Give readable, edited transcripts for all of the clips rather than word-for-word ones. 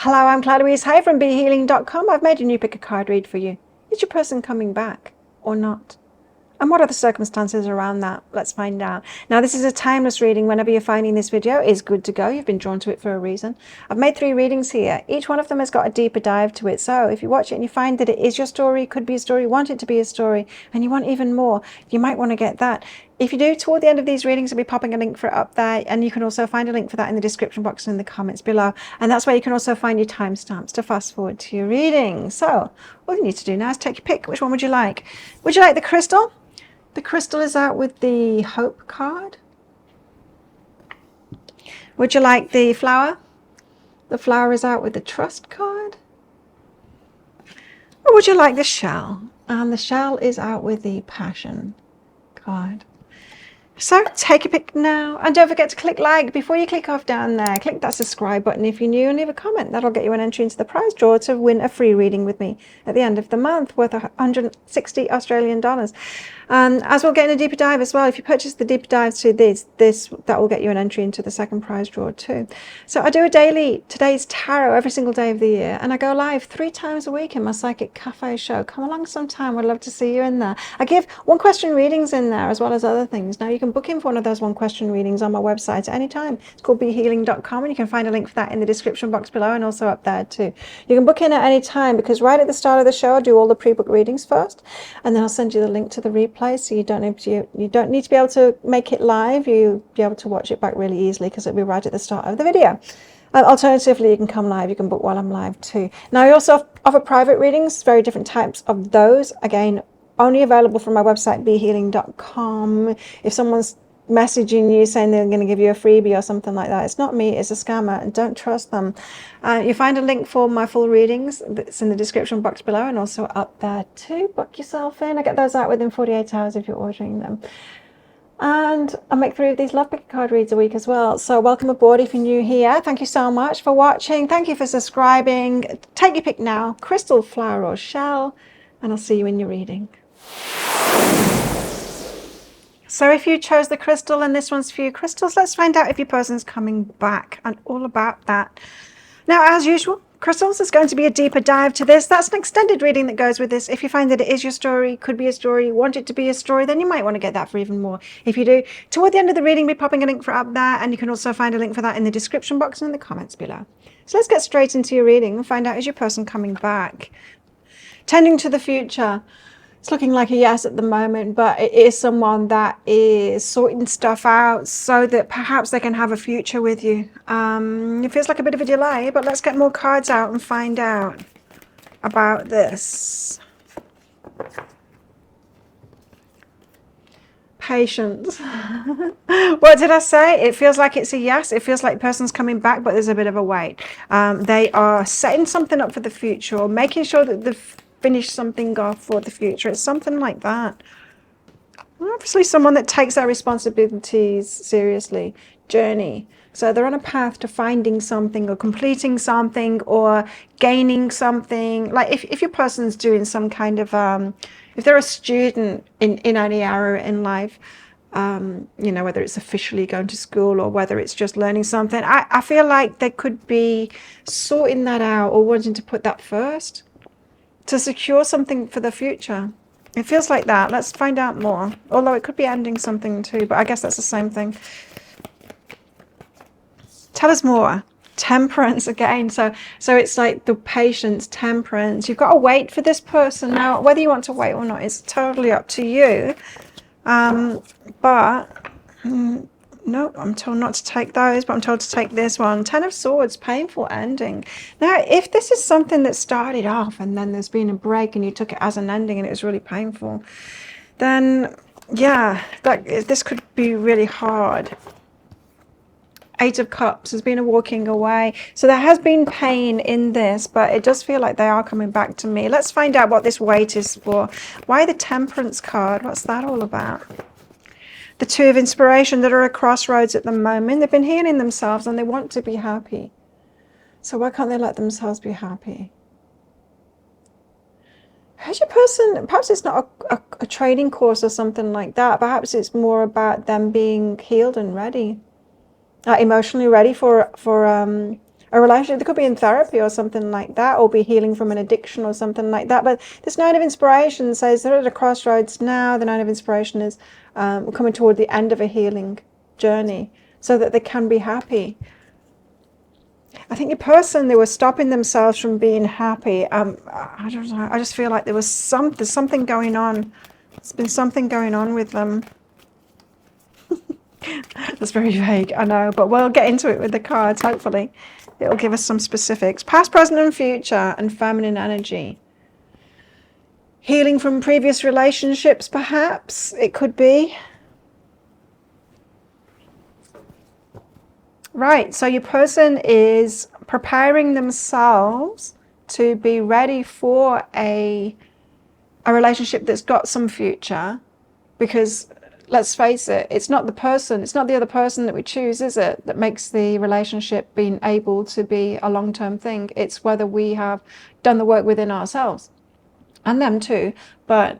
Hello, I'm Claire-Louise Hay from BeHealing.com. I've made a new pick a card read for you. Is your person coming back or not? And what are the circumstances around that? Let's find out. Now, this is a timeless reading. Whenever you're finding this video, it's good to go. You've been drawn to it for a reason. I've made 3 readings here. Each one of them has got a deeper dive to it. So if you watch it and you find that it is your story, could be a story, want it to be a story, and you want even more, you might want to get that. If you do, toward the end of these readings, I'll be popping a link for it up there, and you can also find a link for that in the description box and in the comments below. And that's where you can also find your timestamps to fast forward to your reading. So all you need to do now is take your pick. Which one would you like? Would you like the crystal? The crystal is out with the Hope card. Would you like the flower? The flower is out with the Trust card. Or would you like the shell? And the shell is out with the Passion card. So take a pick now, and don't forget to click like before you click off down there. Click that subscribe button if you're new and leave a comment. That'll get you an entry into the prize draw to win a free reading with me at the end of the month worth 160 Australian dollars. As we'll get in a deeper dive as well, if you purchase the deeper dives to this that will get you an entry into the second prize draw too. So I do a daily Today's Tarot every single day of the year, and I go live 3 times a week in my Psychic Cafe show. Come along sometime. We'd love to see you in there. I give 1 question readings in there as well as other things. Now you can book in for one of those 1 question readings on my website at any time. It's called BeHealing.com, and you can find a link for that in the description box below and also up there too. You can book in at any time, because right at the start of the show I'll do all the pre-book readings first, and then I'll send you the link to the replay, so you don't need to be able to make it live. You'll be able to watch it back really easily because it'll be right at the start of the video. Alternatively, you can come live. You can book while I'm live too. Now I also offer private readings, very different types of those. Again, only available from my website BeHealing.com. If someone's messaging you saying they're going to give you a freebie or something like that, it's not me, it's a scammer, and don't trust them. You find a link for my full readings that's in the description box below and also up there too. Book yourself in. I get those out within 48 hours if you're ordering them. And I make 3 of these Love Pack card reads a week as well. So welcome aboard if you're new here. Thank you so much for watching. Thank you for subscribing. Take your pick now, crystal, flower or shell, and I'll see you in your reading. So if you chose the crystal and this one's for you crystals, let's find out if your person's coming back and all about that. Now, as usual, crystals, there's going to be a deeper dive to this. That's an extended reading that goes with this. If you find that it is your story, could be a story, want it to be a story, then you might want to get that for even more. If you do, toward the end of the reading, we'll be popping a link for up there, and you can also find a link for that in the description box and in the comments below. So let's get straight into your reading and find out, is your person coming back? Tending to the future. It's looking like a yes at the moment, but it is someone that is sorting stuff out so that perhaps they can have a future with you. It feels like a bit of a delay, but let's get more cards out and find out about this. Patience. What did I say? It feels like it's a yes. It feels like the person's coming back, but there's a bit of a wait. They are setting something up for the future, or making sure that they've finished something off for the future. It's something like that. Obviously someone that takes their responsibilities seriously. Journey. So they're on a path to finding something or completing something or gaining something. Like if your person's doing some kind of if they're a student in any area in life, you know, whether it's officially going to school or whether it's just learning something, I feel like they could be sorting that out or wanting to put that first to secure something for the future. It feels like that. Let's find out more. Although it could be ending something too, but I guess that's the same thing. Tell us more. Temperance again. So it's like the patience, temperance. You've got to wait for this person. Now, whether you want to wait or not is totally up to you. No, I'm told not to take those, but I'm told to take this one. 10 of Swords, painful ending. Now, if this is something that started off and then there's been a break and you took it as an ending and it was really painful, then yeah, this could be really hard. 8 of Cups has been a walking away. So there has been pain in this, but it does feel like they are coming back to me. Let's find out what this wait is for. Why the Temperance card? What's that all about? The 2 of Inspiration, that are at crossroads at the moment. They've been healing themselves and they want to be happy. So why can't they let themselves be happy? Has your person, perhaps it's not a training course or something like that. Perhaps it's more about them being healed and ready. Emotionally ready for a relationship. They could be in therapy or something like that, or be healing from an addiction or something like that. But this Nine of Inspiration says they're at a crossroads now. The Nine of Inspiration is coming toward the end of a healing journey so that they can be happy. I think your person, they were stopping themselves from being happy. I don't know. I just feel like there's something going on. There's been something going on with them. That's very vague, I know, but we'll get into it with the cards. Hopefully it'll give us some specifics. Past, present and future, and feminine energy. Healing from previous relationships, perhaps it could be. Right, so your person is preparing themselves to be ready for a relationship that's got some future, because let's face it, it's not the person, it's not the other person that we choose, is it, that makes the relationship being able to be a long-term thing. It's whether we have done the work within ourselves, and them too, but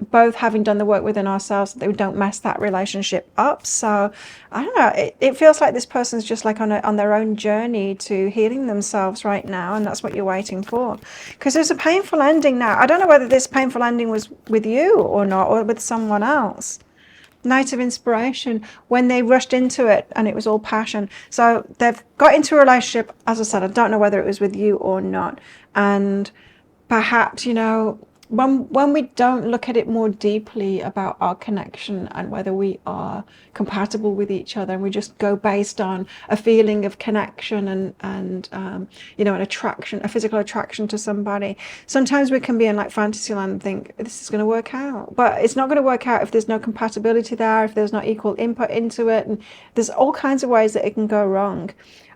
both having done the work within ourselves, they don't mess that relationship up. So I don't know, it feels like this person's just like on their own journey to healing themselves right now, and that's what you're waiting for, because there's a painful ending now. I don't know whether this painful ending was with you or not, or with someone else. Knight of Inspiration, when they rushed into it and it was all passion. So they've got into a relationship, as I said, I don't know whether it was with you or not, and perhaps, you know, when we don't look at it more deeply about our connection and whether we are compatible with each other, and we just go based on a feeling of connection and you know, an attraction, a physical attraction to somebody, sometimes we can be in like fantasy land and think this is going to work out, but it's not going to work out if there's no compatibility there, if there's not equal input into it, and there's all kinds of ways that it can go wrong,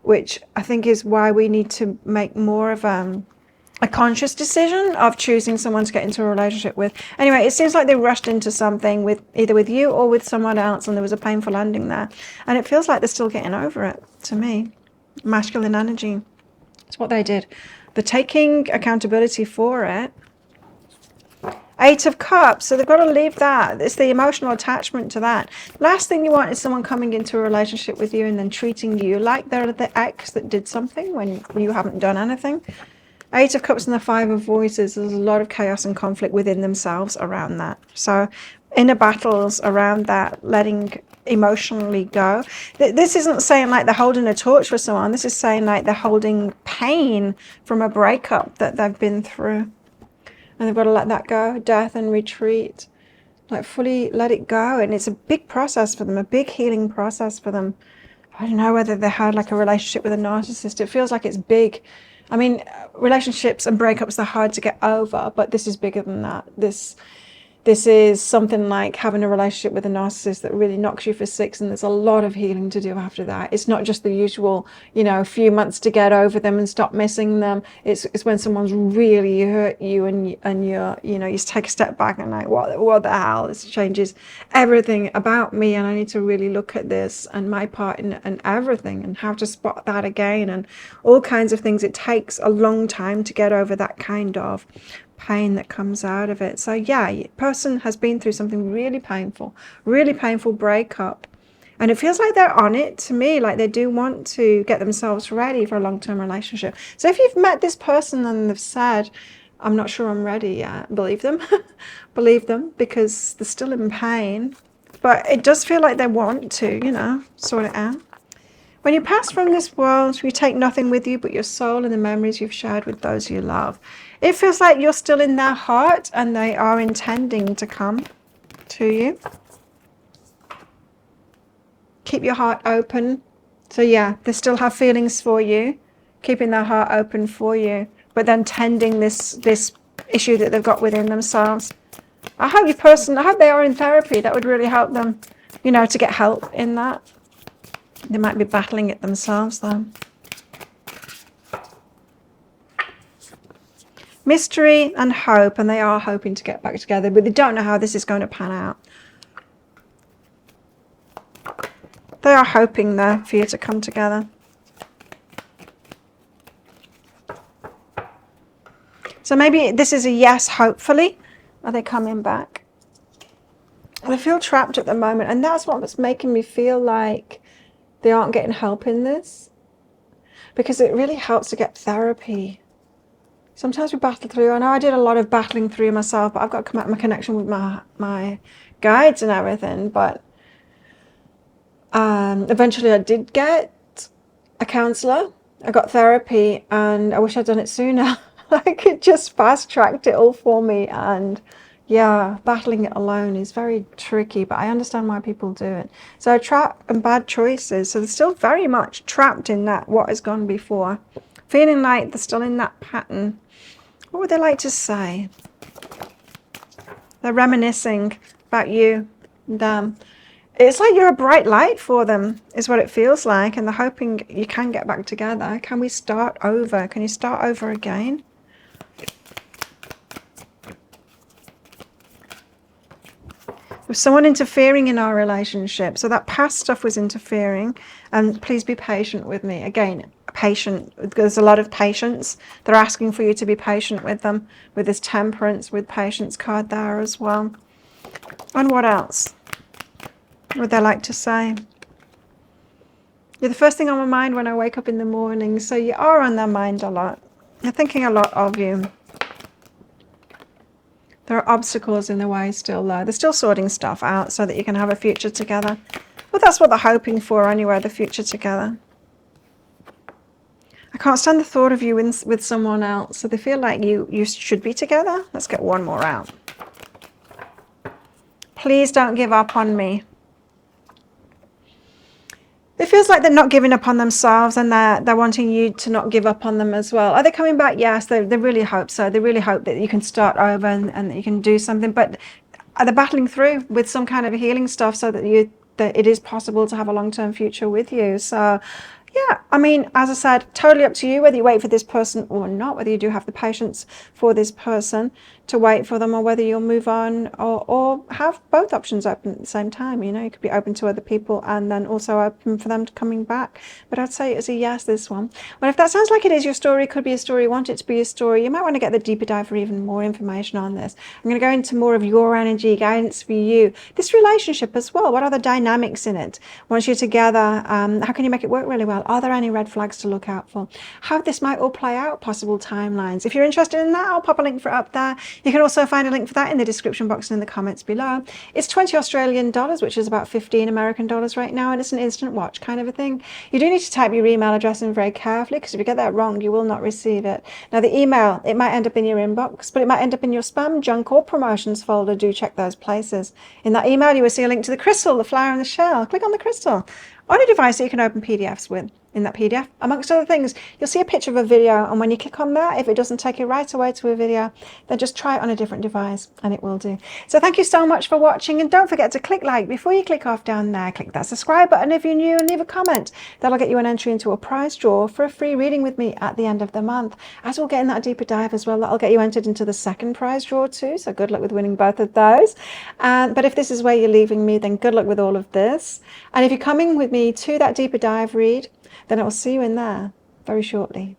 which I think is why we need to make more of a conscious decision of choosing someone to get into a relationship with. Anyway, it seems like they rushed into something with either with you or with someone else, and there was a painful ending there, and it feels like they're still getting over it to me. Masculine energy, it's what they did. They're taking accountability for it. Eight of Cups, so they've got to leave that. It's the emotional attachment to that. Last thing you want is someone coming into a relationship with you and then treating you like they're the ex that did something when you haven't done anything. Eight of Cups and the Five of Voices, there's a lot of chaos and conflict within themselves around that. So inner battles around that, letting emotionally go. This isn't saying like they're holding a torch for someone. This is saying like they're holding pain from a breakup that they've been through. And they've got to let that go, death and retreat. Like fully let it go. And it's a big process for them, a big healing process for them. I don't know whether they had like a relationship with a narcissist. It feels like it's big. I mean, relationships and breakups are hard to get over, but this is bigger than that. This is something like having a relationship with a narcissist that really knocks you for six, and there's a lot of healing to do after that. It's not just the usual, you know, few months to get over them and stop missing them. It's when someone's really hurt you, and you're, you know, you take a step back and like, what the hell? This changes everything about me, and I need to really look at this and my part in everything, and how to spot that again, and all kinds of things. It takes a long time to get over that kind of pain that comes out of it. So yeah, your person has been through something really painful breakup, and it feels like they're on it to me, like they do want to get themselves ready for a long-term relationship. So if you've met this person and they've said, I'm not sure I'm ready yet, believe them. Believe them, because they're still in pain, but it does feel like they want to, you know, sort it out. When you pass from this world, you take nothing with you but your soul and the memories you've shared with those you love. It feels like you're still in their heart, and they are intending to come to you. Keep your heart open. So yeah, they still have feelings for you, keeping their heart open for you, but then tending this issue that they've got within themselves. I hope your person, I hope they are in therapy. That would really help them, you know, to get help in that. They might be battling it themselves though. Mystery and hope, and they are hoping to get back together, but they don't know how this is going to pan out. They are hoping though for you to come together. So maybe this is a yes, hopefully. Are they coming back? They feel trapped at the moment, and that's what's making me feel like they aren't getting help in this. because it really helps to get therapy. Sometimes we battle through. I know I did a lot of battling through myself, but I've got to come out of my connection with my guides and everything. But eventually I did get a counselor. I got therapy, and I wish I'd done it sooner. Like, it just fast-tracked it all for me. And yeah, battling it alone is very tricky, but I understand why people do it. So trap and bad choices. So they're still very much trapped in that what has gone before, feeling like they're still in that pattern. What would they like to say? They're reminiscing about you and them. It's like you're a bright light for them, is what it feels like, and they're hoping you can get back together. Can we start over? Can you start over again? With someone interfering in our relationship. So that past stuff was interfering, and please be patient with me. Again, patient. There's a lot of patience. They're asking for you to be patient with them, with this temperance, with patience card there as well. And what else would they like to say? You're the first thing on my mind when I wake up in the morning, so you are on their mind a lot. They're thinking a lot of you. There are obstacles in the way still though. They're still sorting stuff out so that you can have a future together. Well, that's what they're hoping for anyway, the future together. I can't stand the thought of you with someone else, so they feel like you should be together. Let's get one more out. Please don't give up on me. It feels like they're not giving up on themselves, and they're wanting you to not give up on them as well. Are they coming back? Yes, they really hope so. They really hope that you can start over and that you can do something. But are they battling through with some kind of healing stuff so that it is possible to have a long-term future with you? So yeah, I mean, as I said, totally up to you whether you wait for this person or not, whether you do have the patience for this person to wait for them, or whether you'll move on, or have both options open at the same time. You know, you could be open to other people and then also open for them to coming back. But I'd say it's a yes, this one. Well, if that sounds like it is your story, could be a story, want it to be a story, you might want to get the deeper dive for even more information on this. I'm going to go into more of your energy, guidance for you. This relationship as well, what are the dynamics in it? Once you're together, how can you make it work really well? Are there any red flags to look out for? How this might all play out, possible timelines. If you're interested in that, I'll pop a link for it up there. You can also find a link for that in the description box and in the comments below. It's 20 Australian dollars, which is about 15 American dollars right now, and it's an instant watch kind of a thing. You do need to type your email address in very carefully, because if you get that wrong, you will not receive it. Now, the email, it might end up in your inbox, but it might end up in your spam, junk, or promotions folder. Do check those places. In that email, you will see a link to the crystal, the flower, and the shell. Click on the crystal on a device that you can open PDFs with. In that PDF, amongst other things, you'll see a picture of a video, and when you click on that, if it doesn't take you right away to a video, then just try it on a different device and it will do. So thank you so much for watching, and don't forget to click like before you click off down there. Click that subscribe button if you're new, and leave a comment. That'll get you an entry into a prize draw for a free reading with me at the end of the month. As we'll get in that deeper dive as well, that'll get you entered into the second prize draw too, so good luck with winning both of those. But if this is where you're leaving me, then good luck with all of this. And if you're coming with me to that deeper dive read, then I will see you in there very shortly.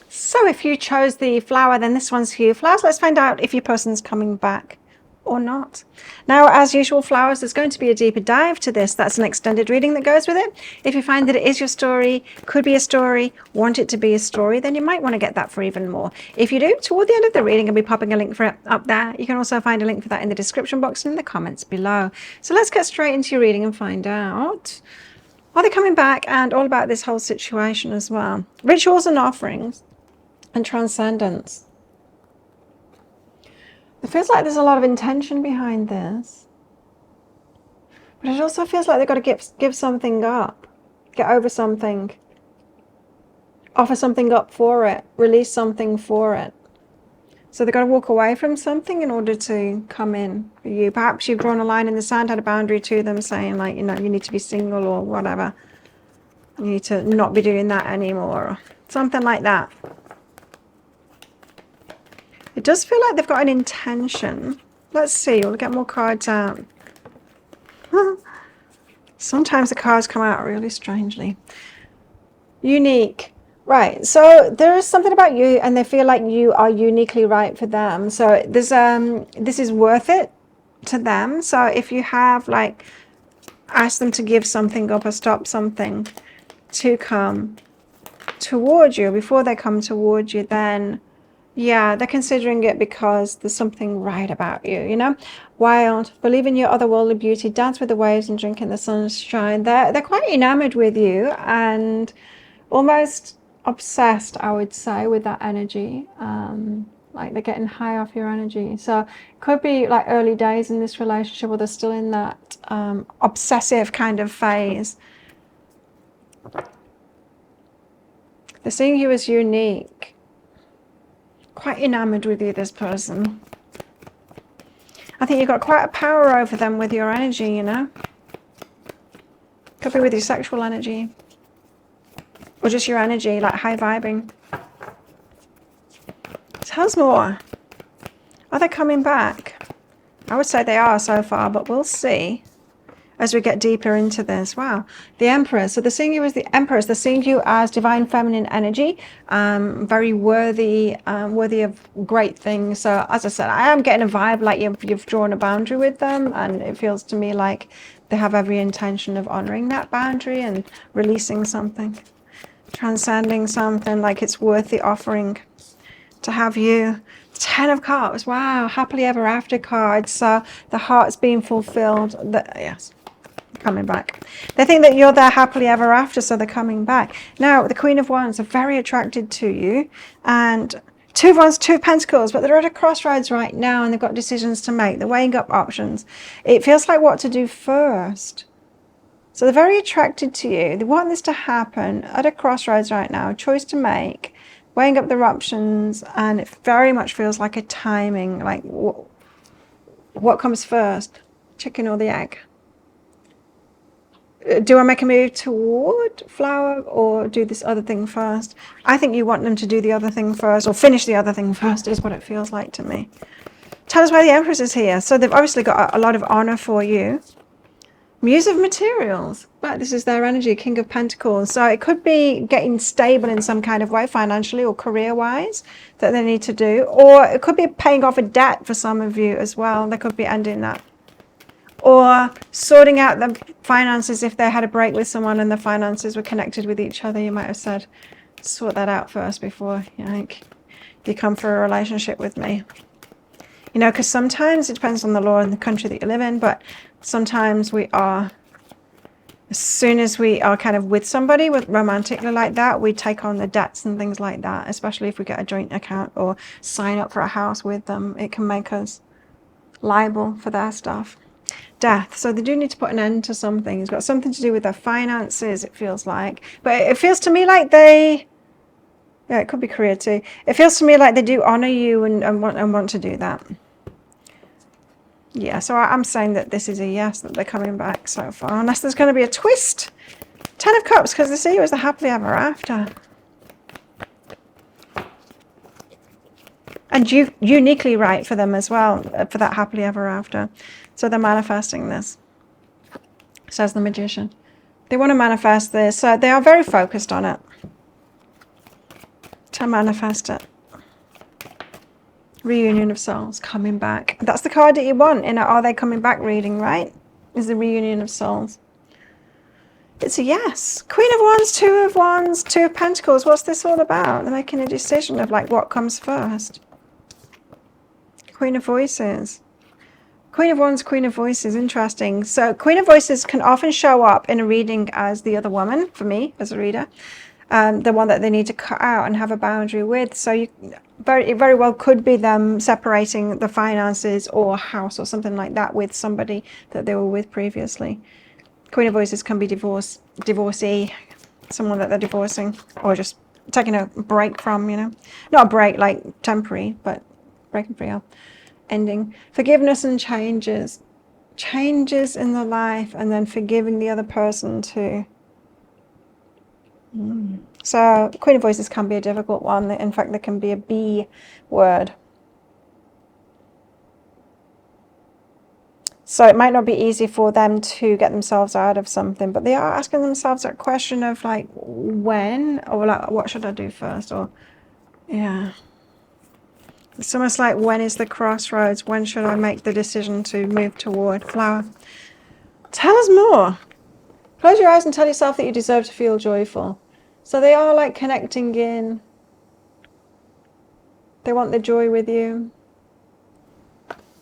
So if you chose the flower, then this one's for you. Flowers, let's find out if your person's coming back or not. Now, as usual, flowers, there's going to be a deeper dive to this. That's an extended reading that goes with it. If you find that it is your story, could be a story, want it to be a story, then you might want to get that for even more. If you do, toward the end of the reading, I'll be popping a link for it up there. You can also find a link for that in the description box and in the comments below. So let's get straight into your reading and find out. Are they coming back, and all about this whole situation as well? Rituals and offerings and transcendence. It feels like there's a lot of intention behind this, but it also feels like they've got to give something up, get over something, offer something up for it, release something for it. So they've got to walk away from something in order to come in for you. Perhaps you've drawn a line in the sand, had a boundary to them, saying like, you know, you need to be single or whatever. You need to not be doing that anymore, or something like that. It does feel like they've got an intention. Let's see, we'll get more cards out. Sometimes the cards come out really strangely. Unique. Right, so there is something about you, and they feel like you are uniquely right for them. So there's this is worth it to them. So if you have like asked them to give something up or stop something, to come towards you. Before they come towards you, then yeah, they're considering it because there's something right about you, you know. Wild, believe in your otherworldly beauty, dance with the waves and drink in the sunshine. They're quite enamored with you and almost obsessed, I would say, with that energy. Like they're getting high off your energy. So it could be like early days in this relationship, or they're still in that obsessive kind of phase. They're seeing you as unique. Quite enamored with you, this person. I think you've got quite a power over them with your energy, you know. Could be with your sexual energy. Or just your energy, like high vibing. Tell us more. Are they coming back? I would say they are so far, but we'll see as we get deeper into this. Wow. The Empress. So they're seeing you as the Empress. They're seeing you as divine feminine energy. Very worthy, worthy of great things. So as I said, I am getting a vibe like you've drawn a boundary with them. And it feels to me like they have every intention of honoring that boundary and releasing something. Transcending something, like it's worth the offering to have you. 10 of Cups. Wow. Happily ever after cards. So the heart's being fulfilled. Yes. Coming back. They think that you're there happily ever after, so they're coming back. Now, the Queen of Wands are very attracted to you, and Two of Wands, Two of Pentacles, but they're at a crossroads right now, and they've got decisions to make. They're weighing up options. It feels like what to do first. So they're very attracted to you. They want this to happen at a crossroads right now, a choice to make, weighing up their options, and it very much feels like a timing, like what comes first, chicken or the egg? Do I make a move toward flower or do this other thing first? I think you want them to do the other thing first, or finish the other thing first, is what it feels like to me. Tell us why the Empress is here. So they've obviously got a lot of honor for you. Muse of Materials. But this is their energy, King of Pentacles. So it could be getting stable in some kind of way, financially or career-wise, that they need to do. Or it could be paying off a debt for some of you as well. They could be ending that. Or sorting out the finances if they had a break with someone and the finances were connected with each other. You might have said, sort that out first before you come for a relationship with me. You know, because sometimes it depends on the law and the country that you live in, but sometimes we are, as soon as we are kind of with somebody romantically like that, we take on the debts and things like that, especially if we get a joint account or sign up for a house with them. It can make us liable for their stuff. Death. So they do need to put an end to something. It's got something to do with their finances, it feels like. But it feels to me like they, yeah, it could be career too. It feels to me like they do honor you and want to do that. Yeah, so I'm saying that this is a yes, that they're coming back so far. Unless there's going to be a twist. 10 of Cups, because they see you as the happily ever after. And uniquely right for them as well, for that happily ever after. So they're manifesting this, says the Magician. They want to manifest this, so they are very focused on it. To manifest it. Reunion of Souls, coming back. That's the card that you want in a Are They Coming Back reading, right? Is the Reunion of Souls. It's a yes. Queen of Wands, Two of Wands, Two of Pentacles. What's this all about? They're making a decision of like what comes first. Queen of Voices. Queen of Wands, Queen of Voices, interesting. So Queen of Voices can often show up in a reading as the other woman, for me, as a reader. The one that they need to cut out and have a boundary with. So it very well could be them separating the finances or house or something like that with somebody that they were with previously. Queen of Voices can be divorcee, someone that they're divorcing, or just taking a break from, you know. Not a break, like temporary, but breaking free up. Ending. Forgiveness and changes. Changes in the life and then forgiving the other person too. So Queen of Voices can be a difficult one. In fact, there can be a B word. So it might not be easy for them to get themselves out of something, but they are asking themselves that question of like, when, or like, what should I do first? Or, yeah. It's almost like, when is the crossroads? When should I make the decision to move toward flower? Tell us more. Close your eyes and tell yourself that you deserve to feel joyful. So they are like connecting in. They want the joy with you.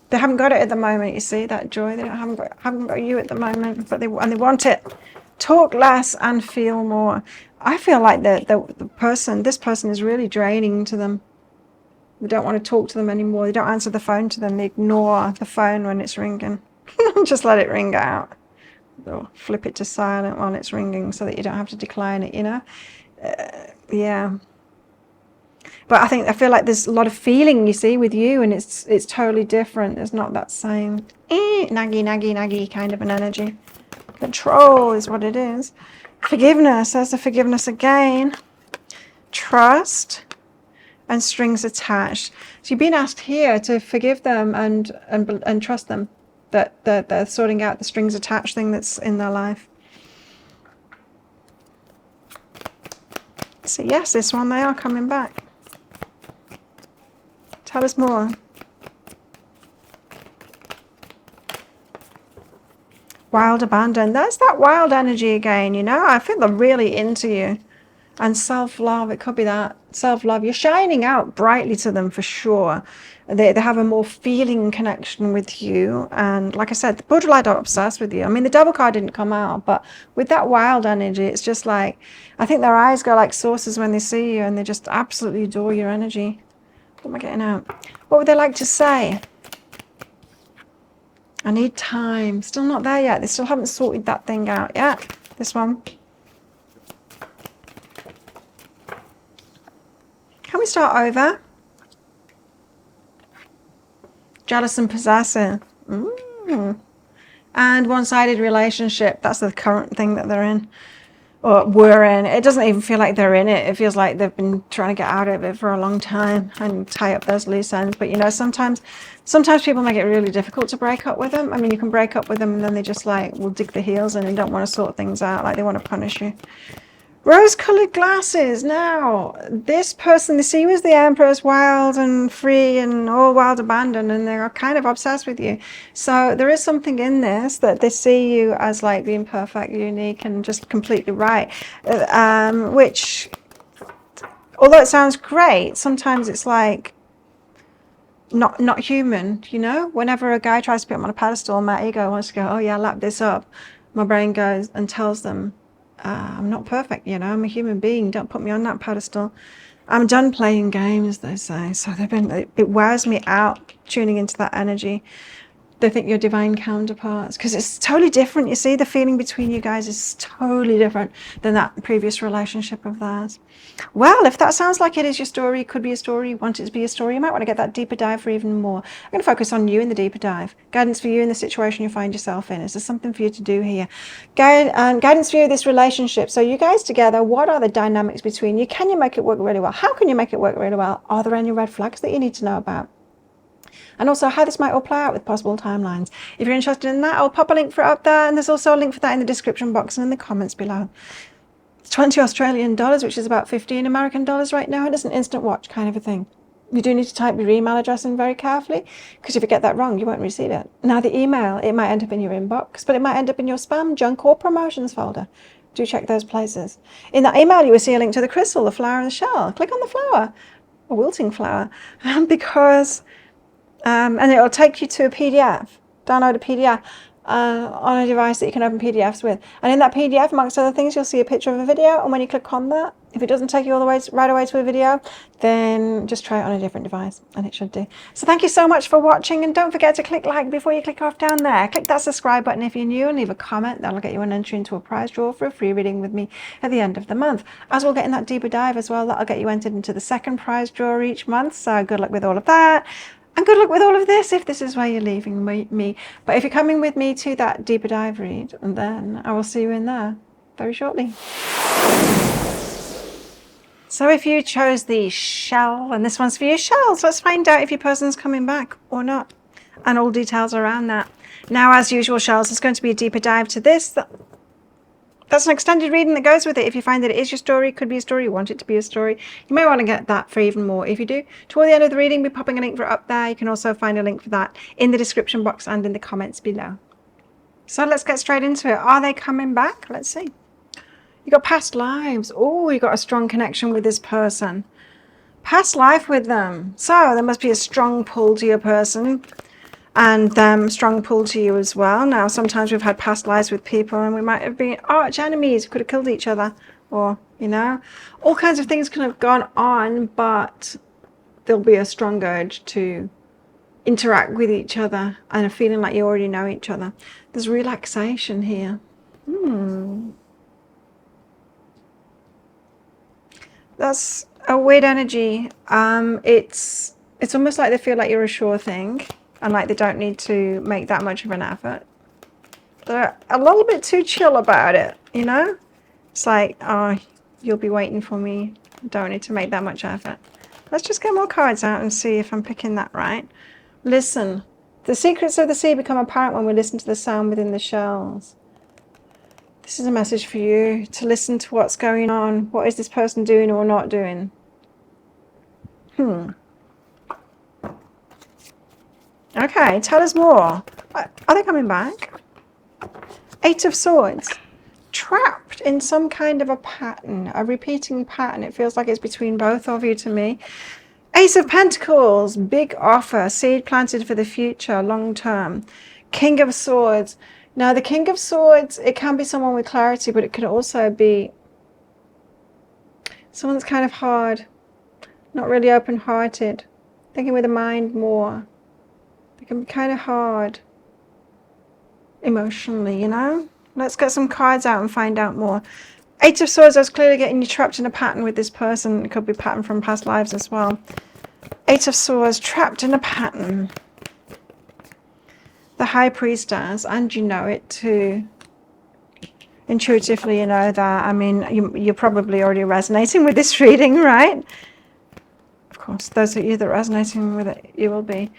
They haven't got it at the moment, you see, that joy. They haven't got you at the moment, but they want it. Talk less and feel this person is really draining to them. They don't want to talk to them anymore. They don't answer the phone to them. They ignore the phone when it's ringing. Just let it ring out. Or flip it to silent while it's ringing so that you don't have to decline it, you know? Yeah. But I feel like there's a lot of feeling, you see, with you, and it's totally different. There's not that same naggy kind of an energy. Control is what it is. Forgiveness, there's the forgiveness again. Trust and strings attached. So you've been asked here to forgive them and trust them that they're sorting out the strings attached thing that's in their life. So yes, this one, they are coming back. Tell us more. Wild abandon. That's that wild energy again, you know. I feel they're really into you. And self-love, it could be that. Self-love. You're shining out brightly to them for sure. They have a more feeling connection with you. And like I said, the borderline are obsessed with you. I mean, the double card didn't come out, but with that wild energy, it's just like, I think their eyes go like saucers when they see you, and they just absolutely adore your energy. What am I getting out? What would they like to say? I need time. Still not there yet. They still haven't sorted that thing out yet. This one. Can we start over? Jealous and possessive. And one-sided relationship. That's the current thing that they're in. Or were in. It doesn't even feel like they're in it. It feels like they've been trying to get out of it for a long time and tie up those loose ends. But you know, sometimes people make it really difficult to break up with them. I mean, you can break up with them and then they just like will dig their heels in and don't want to sort things out. Like they want to punish you. Rose-colored glasses. Now, this person, they see you as the Empress, wild and free and all wild abandoned, and they're kind of obsessed with you. So there is something in this that they see you as like being perfect, unique, and just completely right. Which, although it sounds great, sometimes it's like not human, you know? Whenever a guy tries to put him on a pedestal, my ego wants to go, oh yeah, lap this up. My brain goes and tells them, I'm not perfect, you know, I'm a human being. Don't put me on that pedestal. I'm done playing games, they say. So it wears me out tuning into that energy. They think you're divine counterparts because it's totally different. You see, the feeling between you guys is totally different than that previous relationship of theirs. Well, if that sounds like it is your story, it could be a story, you want it to be a story, you might want to get that deeper dive for even more. I'm going to focus on you in the deeper dive. Guidance for you in the situation you find yourself in. Is there something for you to do here? Guidance for you in this relationship. So you guys together, what are the dynamics between you? Can you make it work really well? How can you make it work really well? Are there any red flags that you need to know about? And also how this might all play out with possible timelines. If you're interested in that, I'll pop a link for it up there, and there's also a link for that in the description box and in the comments below. It's 20 Australian dollars, which is about 15 American dollars right now, and it's an instant watch kind of a thing. You do need to type your email address in very carefully, because if you get that wrong, you won't receive it. Now the email, it might end up in your inbox, but it might end up in your spam, junk, or promotions folder. Do check those places. In that email, you will see a link to the crystal, the flower, and the shell. Click on the flower, a wilting flower, because... and it will take you to a PDF, download a PDF on a device that you can open PDFs with. And in that PDF, amongst other things, you'll see a picture of a video. And when you click on that, if it doesn't take you all the way right away to a video, then just try it on a different device and it should do. So thank you so much for watching. And don't forget to click like before you click off down there. Click that subscribe button if you're new and leave a comment. That'll get you an entry into a prize draw for a free reading with me at the end of the month. As we'll get in that deeper dive as well, that'll get you entered into the second prize draw each month. So good luck with all of that. And good luck with all of this if this is where you're leaving me. But if you're coming with me to that deeper dive read, then I will see you in there very shortly. So if you chose the shell, and this one's for your shells, let's find out if your person's coming back or not. And all details around that. Now, as usual, shells, there's going to be a deeper dive to this. That's an extended reading that goes with it. If you find that it is your story, could be a story, you want it to be a story, you may want to get that for even more. If you do, toward the end of the reading, we'll be popping a link for it up there. You can also find a link for that in the description box and in the comments below. So let's get straight into it. Are they coming back? Let's see. You got past lives. Oh, you got a strong connection with this person. Past life with them. So there must be a strong pull to your person and them strong pull to you as well. Now, sometimes we've had past lives with people and we might have been arch enemies, could have killed each other, or, you know, all kinds of things could have gone on, but there'll be a strong urge to interact with each other and a feeling like you already know each other. There's relaxation here. That's a weird energy. It's almost like they feel like you're a sure thing and like they don't need to make that much of an effort. They're a little bit too chill about it, you know? It's like, oh, you'll be waiting for me. Don't need to make that much effort. Let's just get more cards out and see if I'm picking that right. Listen. The secrets of the sea become apparent when we listen to the sound within the shells. This is a message for you to listen to what's going on. What is this person doing or not doing? Okay, tell us more. Are they coming back? 8 of Swords. Trapped in some kind of a pattern, a repeating pattern. It feels like it's between both of you to me. Ace of Pentacles, big offer, seed planted for the future, long term. King of Swords. Now, the King of Swords, it can be someone with clarity, but it can also be someone that's kind of hard, not really open-hearted, thinking with the mind more. They can be kind of hard emotionally, you know? Let's get some cards out and find out more. 8 of Swords, I was clearly getting you trapped in a pattern with this person. It could be a pattern from past lives as well. 8 of Swords, trapped in a pattern. The High Priestess, and you know it too. Intuitively, you know that. I mean, you're probably already resonating with this reading, right? Of course, those of you that are resonating with it, you will be.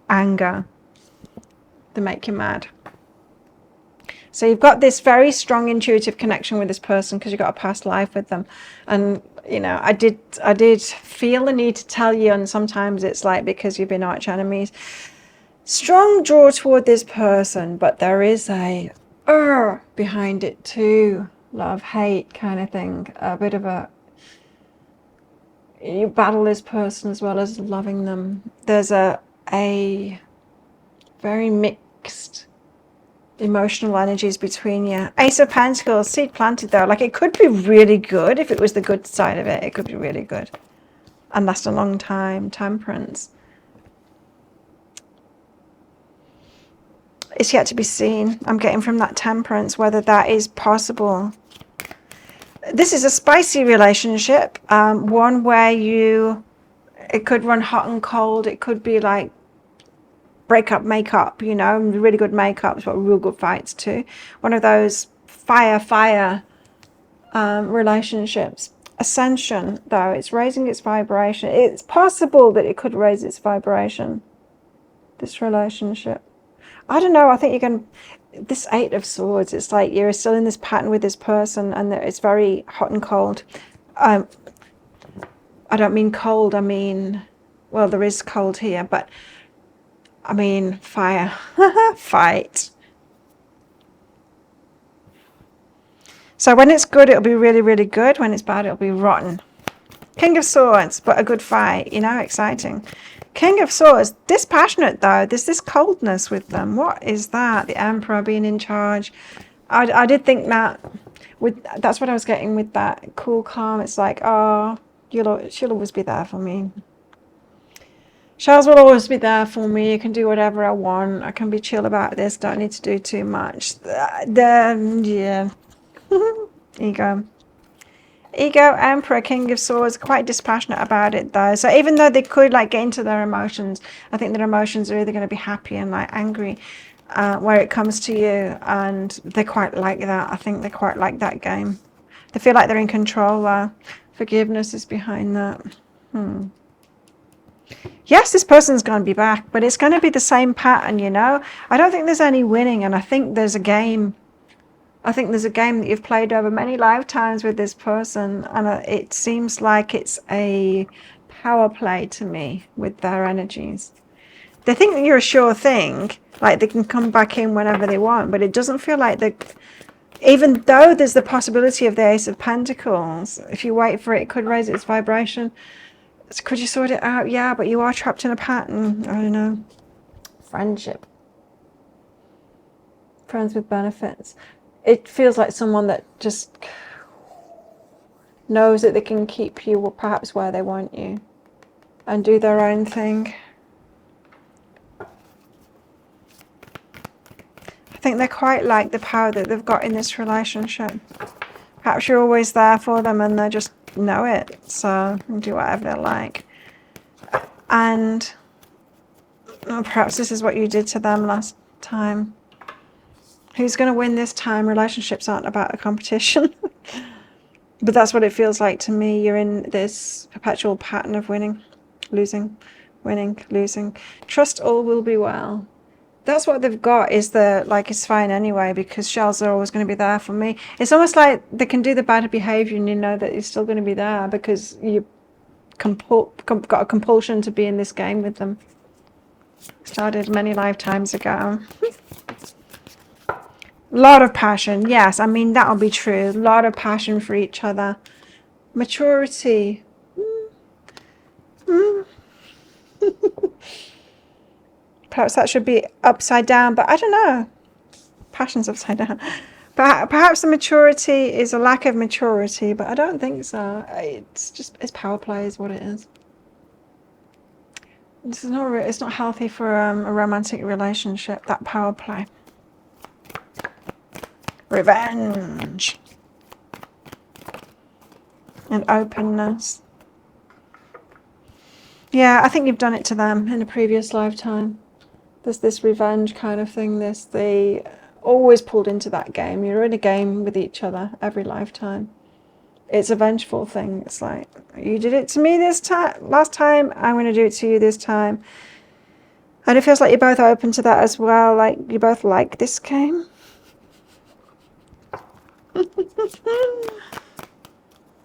Anger. They make you mad. So you've got this very strong intuitive connection with this person because you've got a past life with them. And, you know, I did feel the need to tell you, and sometimes it's like because you've been arch enemies. Strong draw toward this person, but there is a behind it too. Love, hate kind of thing. A bit of a... You battle this person as well as loving them. There's a very mixed emotional energies between you. Ace of Pentacles, seed planted though. Like it could be really good if it was the good side of it. It could be really good and last a long time. Temperance. It's yet to be seen. I'm getting from that Temperance whether that is possible. This is a spicy relationship. One where it could run hot and cold. It could be like break up, make up, you know, really good makeups, but real good fights too. One of those fire relationships. Ascension, though, it's raising its vibration. It's possible that it could raise its vibration, this relationship. I don't know, I think you're going to... This 8 of Swords, it's like you're still in this pattern with this person and it's very hot and cold. I don't mean cold, I mean... Well, there is cold here, but... I mean, fire. Fight. So when it's good, it'll be really, really good. When it's bad, it'll be rotten. King of Swords, but a good fight. You know, exciting. King of Swords, dispassionate though. There's this coldness with them. What is that? The Emperor being in charge. I did think that. That's what I was getting with that cool, calm. It's like, oh, she'll always be there for me. Shells will always be there for me. I can do whatever I want. I can be chill about this. Don't need to do too much. Yeah. Ego. Ego, Emperor, King of Swords, quite dispassionate about it though. So even though they could like get into their emotions, I think their emotions are either going to be happy and like angry where it comes to you. And they quite like that. I think they quite like that game. They feel like they're in control. Forgiveness is behind that. Yes, this person's going to be back, but it's going to be the same pattern, you know. I don't think there's any winning, and I think there's a game. I think there's a game that you've played over many lifetimes with this person, and it seems like it's a power play to me with their energies. They think that you're a sure thing, like they can come back in whenever they want, but it doesn't feel like they, even though there's the possibility of the Ace of Pentacles, if you wait for it, it could raise its vibration. Could you sort it out? Yeah, but you are trapped in a pattern. I don't know. Friendship. Friends with benefits. It feels like someone that just knows that they can keep you perhaps where they want you and do their own thing. I think they quite like the power that they've got in this relationship. Perhaps you're always there for them and they just know it, so do whatever they like. And perhaps this is what you did to them last time. Who's going to win this time? Relationships aren't about a competition. But that's what it feels like to me. You're in this perpetual pattern of winning, losing, winning, losing. Trust all will be well. That's what they've got, is the, like, it's fine anyway, because shells are always going to be there for me. It's almost like they can do the bad behavior and you know that you're still going to be there because you got a compulsion to be in this game with them. Started many lifetimes ago. A lot of passion, yes, I mean, that'll be true. A lot of passion for each other. Maturity. Perhaps that should be upside down, but I don't know. Passion's upside down. But perhaps the maturity is a lack of maturity, but I don't think so. It's power play is what it is. It's not healthy for a romantic relationship, that power play. Revenge. And openness. Yeah, I think you've done it to them in a previous lifetime. There's this revenge kind of thing. They always pulled into that game. You're in a game with each other every lifetime. It's a vengeful thing. It's like, you did it to me this time, last time, I'm going to do it to you this time. And it feels like you're both open to that as well. Like, you both like this game.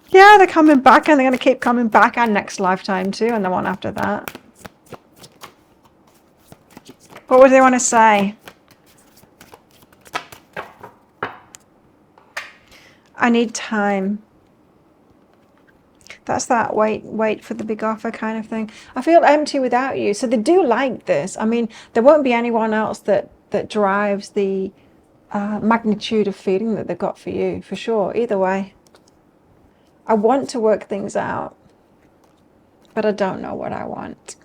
Yeah, they're coming back and they're going to keep coming back, and next lifetime too, and the one after that. What would they want to say? I need time. That's that wait for the big offer kind of thing. I feel empty without you. So they do like this. I mean, there won't be anyone else that drives the magnitude of feeling that they've got for you, for sure. Either way. I want to work things out, but I don't know what I want.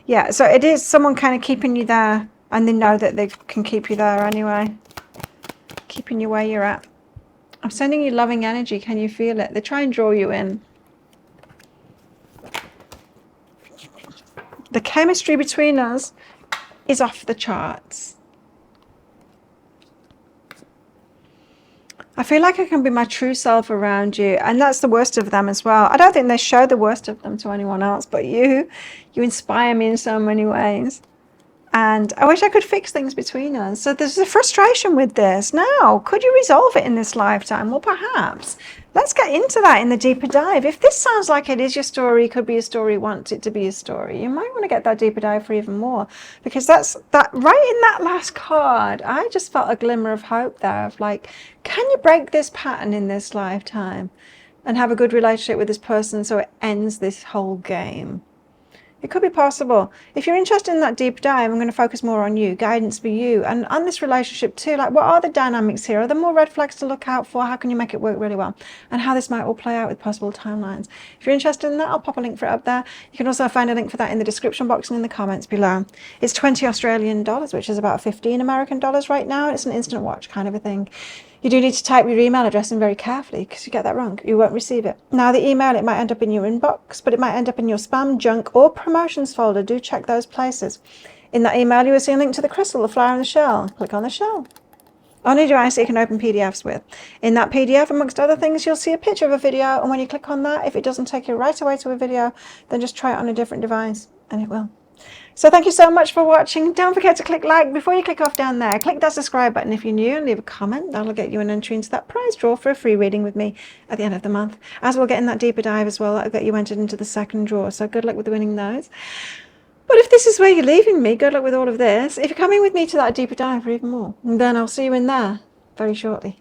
Yeah, so it is someone kind of keeping you there, and they know that they can keep you there anyway. Keeping you where you're at. I'm sending you loving energy. Can you feel it? They try and draw you in. The chemistry between us is off the charts. I feel like I can be my true self around you, and that's the worst of them as well. I don't think they show the worst of them to anyone else, but you inspire me in so many ways. And I wish I could fix things between us. So there's a frustration with this. Now, could you resolve it in this lifetime? Well, perhaps. Let's get into that in the deeper dive. If this sounds like it is your story, could be a story, wants it to be a story, you might want to get that deeper dive for even more. Because that right in that last card, I just felt a glimmer of hope there of like, can you break this pattern in this lifetime and have a good relationship with this person so it ends this whole game? It could be possible. If you're interested in that deep dive, I'm going to focus more on you, guidance for you, and on this relationship too. Like, what are the dynamics here? Are there more red flags to look out for? How can you make it work really well? And how this might all play out with possible timelines. If you're interested in that, I'll pop a link for it up there. You can also find a link for that in the description box and in the comments below. It's 20 Australian dollars, which is about 15 American dollars right now. It's an instant watch kind of a thing. You do need to type your email address in very carefully, because you get that wrong, you won't receive it. Now, the email, it might end up in your inbox, but it might end up in your spam, junk, or promotions folder. Do check those places. In that email, you will see a link to the crystal, the flower, and the shell. Click on the shell. On your device that you can open PDFs with. In that PDF, amongst other things, you'll see a picture of a video, and when you click on that, if it doesn't take you right away to a video, then just try it on a different device, and it will. So thank you so much for watching. Don't forget to click like before you click off down there. Click that subscribe button if you're new and leave a comment. That'll get you an entry into that prize draw for a free reading with me at the end of the month. As we'll get in that deeper dive as well, that'll get you entered into the second draw. So good luck with winning those. But if this is where you're leaving me, good luck with all of this. If you're coming with me to that deeper dive for even more, then I'll see you in there very shortly.